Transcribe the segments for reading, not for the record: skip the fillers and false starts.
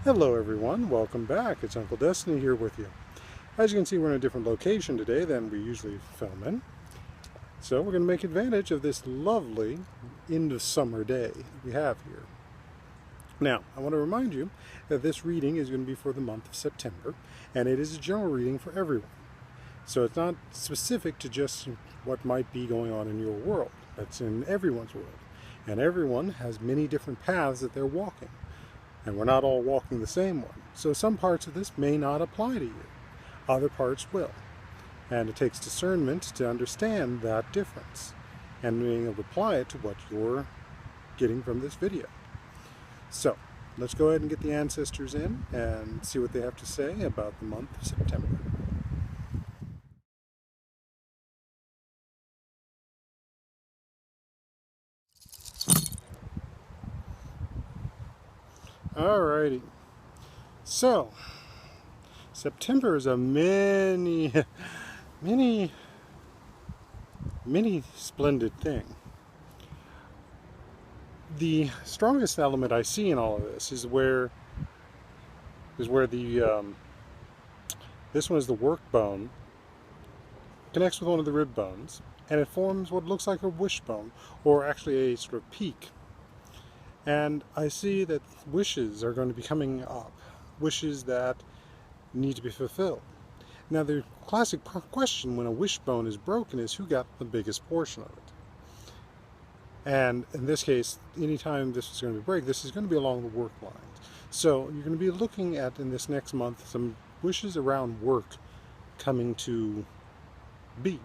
Hello everyone, welcome back. It's unkleDestiny here with you. As you can see, we're in a different location today than we usually film in. So we're going to make advantage of this lovely end of summer day we have here. Now, I want to remind you that this reading is going to be for the month of September, and it is a general reading for everyone. So it's not specific to just what might be going on in your world. That's in everyone's world. And everyone has many different paths that they're walking. And we're not all walking the same one. So some parts of this may not apply to you. Other parts will. And it takes discernment to understand that difference and being able to apply it to what you're getting from this video. So let's go ahead and get the ancestors in and see what they have to say about the month of September. Alrighty. So September is a many splendid thing. The strongest element I see in all of this is where the this one is the work bone, connects with one of the rib bones, and it forms what looks like a wishbone, or actually a sort of peak. And I see that wishes are going to be coming up, wishes that need to be fulfilled. Now, the classic question when a wishbone is broken is who got the biggest portion of it. And in this case, anytime this is going to break, this is going to be along the work lines. So you're going to be looking at, in this next month, some wishes around work coming to be.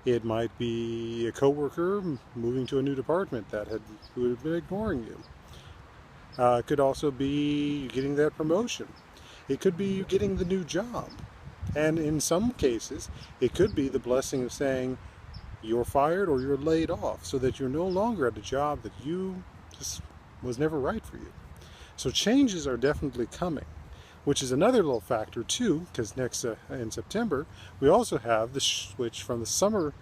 It might be a coworker moving to a new department who had been ignoring you. It could also be you getting that promotion. It could be you getting the new job. And in some cases, it could be the blessing of saying you're fired or you're laid off, so that you're no longer at a job that you just was never right for you. So changes are definitely coming, which is another little factor too, because next in September, we also have the switch from the summer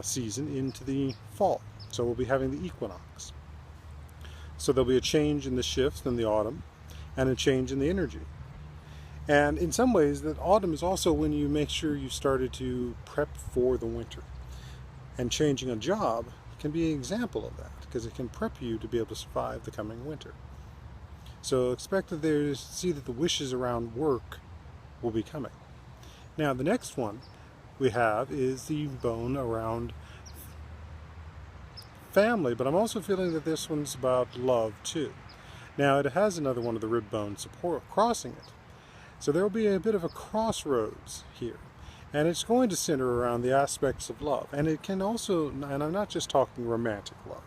season into the fall. So we'll be having the equinox. So there'll be a change in the shifts in the autumn and a change in the energy. And in some ways, that autumn is also when you make sure you started to prep for the winter. And changing a job can be an example of that, because it can prep you to be able to survive the coming winter. So expect that see that the wishes around work will be coming. Now the next one we have is the bone around family, but I'm also feeling that this one's about love too. Now it has another one of the rib bones crossing it. So there will be a bit of a crossroads here. And it's going to center around the aspects of love. And it can also, and I'm not just talking romantic love,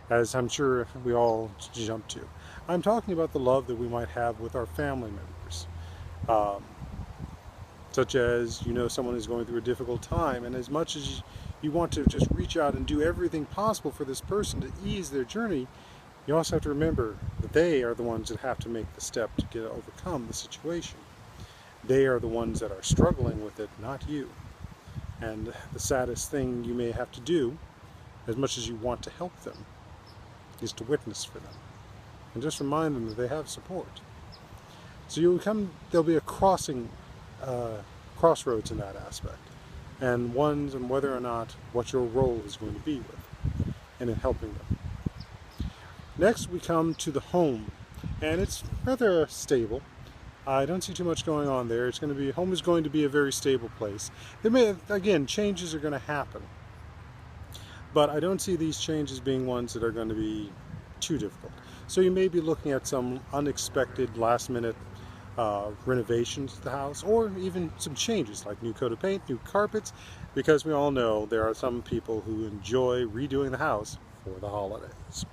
as I'm sure we all jump to. I'm talking about the love that we might have with our family members. Such as, you know, someone is going through a difficult time, and as much as you want to just reach out and do everything possible for this person to ease their journey, you also have to remember that they are the ones that have to make the step to overcome the situation. They are the ones that are struggling with it, not you. And the saddest thing you may have to do, as much as you want to help them, is to witness for them. And just remind them that they have support. So there'll be a crossroads in that aspect. And ones on whether or not what your role is going to be with, and in helping them. Next we come to the home, and it's rather stable. I don't see too much going on there. Home is going to be a very stable place. Again, changes are going to happen. But I don't see these changes being ones that are going to be too difficult. So you may be looking at some unexpected last-minute renovations to the house, or even some changes like new coat of paint, new carpets, because we all know there are some people who enjoy redoing the house for the holidays.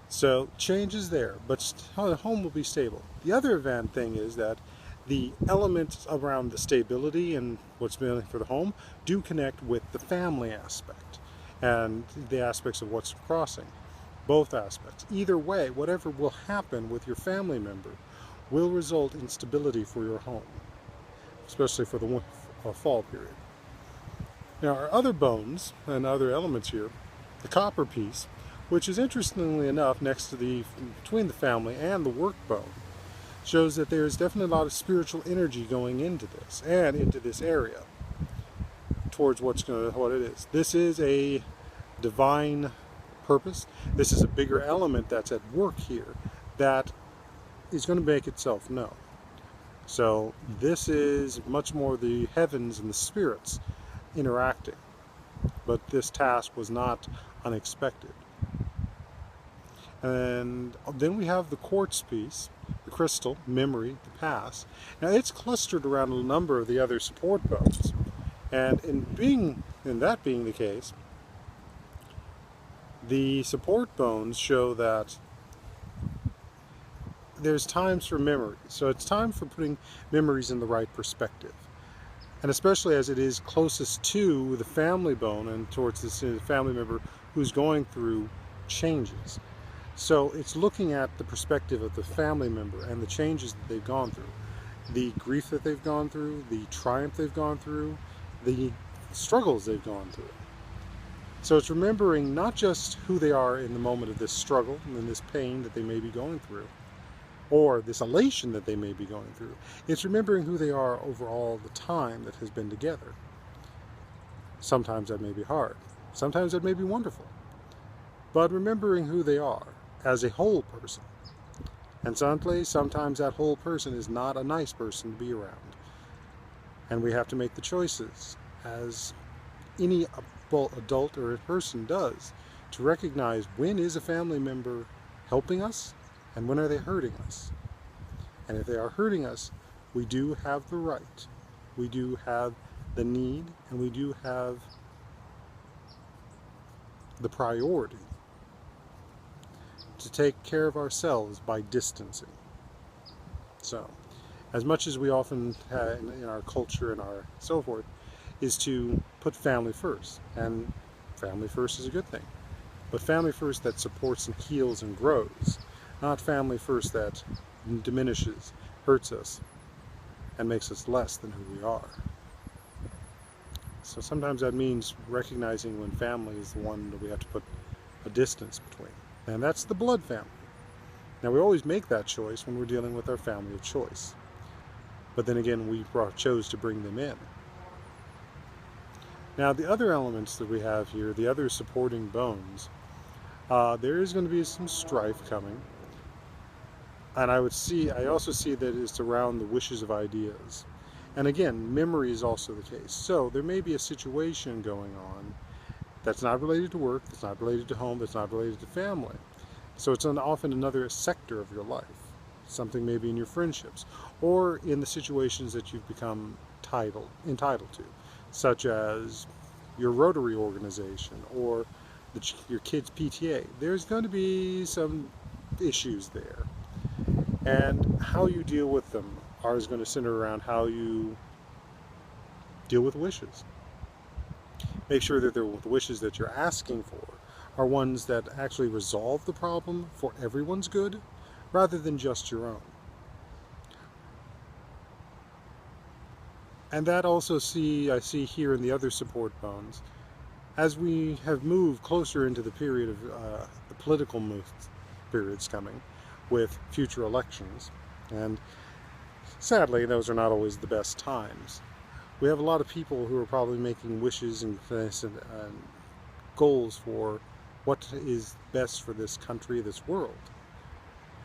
So change is there, but the home will be stable. The other thing is that the elements around the stability and what's been for the home do connect with the family aspect and the aspects of what's crossing. Both aspects. Either way, whatever will happen with your family member will result in stability for your home, especially for the fall period. Now our other bones and other elements here, the copper piece, which is interestingly enough next to between the family and the work bone, shows that there is definitely a lot of spiritual energy going into this and into this area towards what it is. This is a divine purpose. This is a bigger element that's at work here that is going to make itself known. So this is much more the heavens and the spirits interacting. But this task was not unexpected. And then we have the quartz piece, the crystal, memory, the past. Now it's clustered around a number of the other support bones. And in that being the case, the support bones show that there's times for memories. So it's time for putting memories in the right perspective. And especially as it is closest to the family bone and towards this family member who's going through changes. So it's looking at the perspective of the family member and the changes that they've gone through. The grief that they've gone through, the triumph they've gone through, the struggles they've gone through. So it's remembering not just who they are in the moment of this struggle and this pain that they may be going through, or this elation that they may be going through. It's remembering who they are over all the time that has been together. Sometimes that may be hard. Sometimes that may be wonderful. But remembering who they are as a whole person. And sometimes that whole person is not a nice person to be around. And we have to make the choices, as any adult or a person does, to recognize when is a family member helping us and when are they hurting us. And if they are hurting us, we do have the right, we do have the need, and we do have the priority to take care of ourselves by distancing. So, as much as we often have in our culture and our so forth, is to put family first. And family first is a good thing. But family first that supports and heals and grows. Not family first that diminishes, hurts us, and makes us less than who we are. So sometimes that means recognizing when family is the one that we have to put a distance between. And that's the blood family. Now we always make that choice when we're dealing with our family of choice. But then again, we chose to bring them in. Now the other elements that we have here, the other supporting bones, there is going to be some strife coming. And I also see that it's around the wishes of ideas. And again, memory is also the case. So there may be a situation going on that's not related to work, that's not related to home, that's not related to family. So it's often another sector of your life. Something maybe in your friendships, or in the situations that you've become entitled to, such as your Rotary organization or your kids' PTA. There's going to be some issues there. And how you deal with them is going to center around how you deal with wishes. Make sure that the wishes that you're asking for are ones that actually resolve the problem for everyone's good, rather than just your own. And that also I see here in the other support bones, as we have moved closer into the period of the political periods coming, with future elections, and sadly those are not always the best times. We have a lot of people who are probably making wishes and goals for what is best for this country, this world.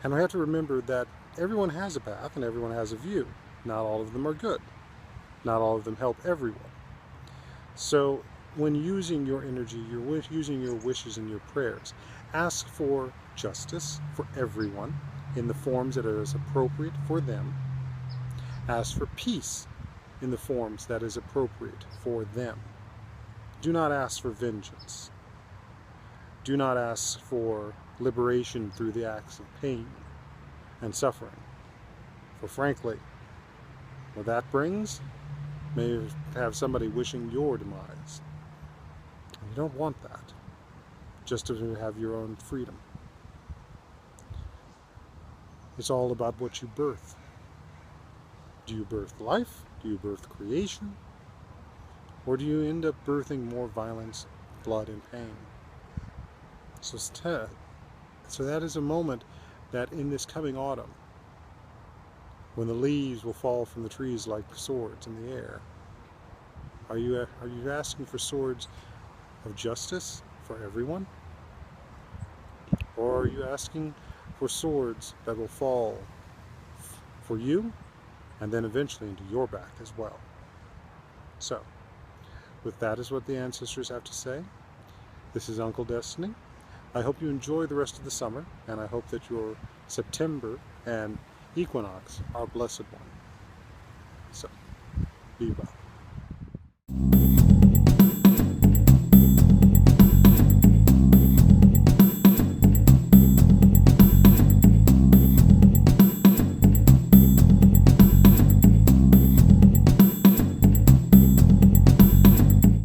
And we have to remember that everyone has a path and everyone has a view. Not all of them are good. Not all of them help everyone. So when using your energy, using your wishes and your prayers, ask for justice for everyone in the forms that are as appropriate for them. Ask for peace in the forms that is appropriate for them. Do not ask for vengeance. Do not ask for liberation through the acts of pain and suffering. For frankly, what that brings may have somebody wishing your demise. And you don't want that, just to have your own freedom. It's all about what you birth. Do you birth life? Do you birth creation? Or do you end up birthing more violence, blood, and pain? So that is a moment that in this coming autumn, when the leaves will fall from the trees like swords in the air, are you asking for swords of justice for everyone? Or are you asking for swords that will fall for you and then eventually into your back as well? So, with that is what the ancestors have to say. This is Uncle Destiny. I hope you enjoy the rest of the summer, and I hope that your September and equinox are a blessed one. So, be well.